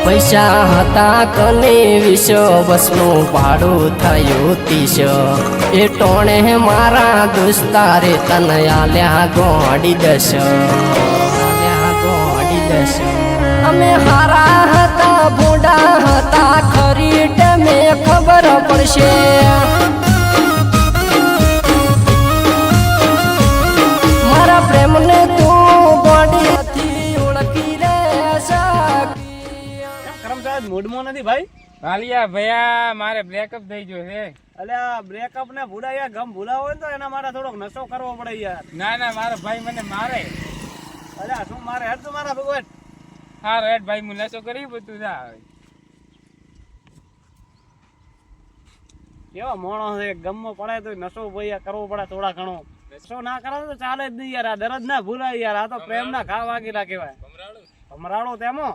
પૈસા હતા કને 20 ભાડું થયું 30 એ ટોણે મારા દોસ્તારે તને આલ્યા ગોડી દશ અમે હારા હતા ભૂંડા હતા ખરી ટેમે ખબર પડશે મારા પ્રેમને તું ગોડીથી ઓળખી રે કરમસાદ મૂડમાં નથી ભાઈ વાલિયા ભૈયા મારે બ્રેકઅપ થઈ ગયો છે અલ્યા બ્રેકઅપ ને ભૂલાયા ગમ ભૂલાવો હોય ને તો એના માટે થોડોક નશો કરવો પડે યાર ના ના મારો ભાઈ મને મારે અલ્યા શું મારે હેડ તો મારા ભગવાન હા રેડ ભાઈ હું નશો કરી બધું જા કેવા મોણો છે ગમમાં પડે તો નશો ભાઈ કરવો પડે થોડા ઘણો નશો ના કરે તો ચાલે જ નહીં યાર આ દરદ ના ભૂલાય યાર આ તો પ્રેમ ના ઘા વાગેલા કહેવાય ભમરાડો તેમો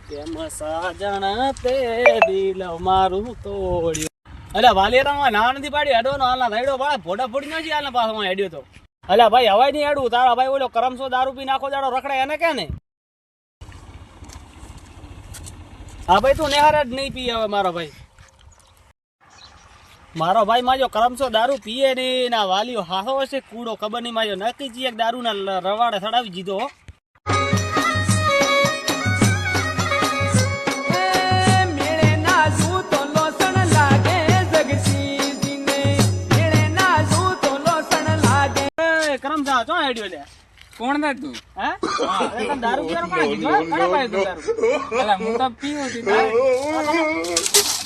કેમ સાજણ તે દિલ મારું તોડ્યું અલ્યા વાલિયામાં ના નથી પાડી હેડો નો હાલના રાઈડો પાડે ફોટા ફોડી નથી હાલના પાછો હેડ્યો તો અલ્યા ભાઈ હવાય નહીં હેડું તારા ભાઈ ઓલો કરમસો દારૂ પી નાખો દાડો રખડે એને કે ને હા ભાઈ તું નેહાર જ નહીં પી હવે મારો ભાઈ માજો કરમસો દારૂ પીએ નહીં ના વાલીઓ હાથો હશે કૂડો ખબર નહીં માજો નક્કી જ એક દારૂ ના રવાડે ચડાવી દીધો કરમસા ચો હેડ્યો લે કોણ ને તું હા તને દારૂ પીવાનો કોણે કીધું કોણે પાય તું દારૂ અલા હું તો પીવું છું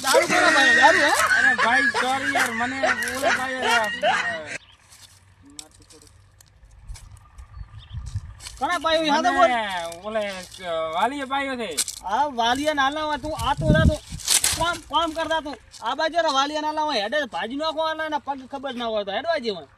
દારૂ કોણે પાય દારૂ હે અરે ભાઈ સોરી યાર મને ઓલો ભાઈ કોણે પાયો યાદ બોલ ઓલે વાલીએ પાયો છે આ વાલિયા નાલા તું આ તો તું કામ કરતા તું આ બાજુ વાલિયા નાલા હેડે ભાજી નાખો આના પગ ખબર ના હોય તો હેડવા જેવા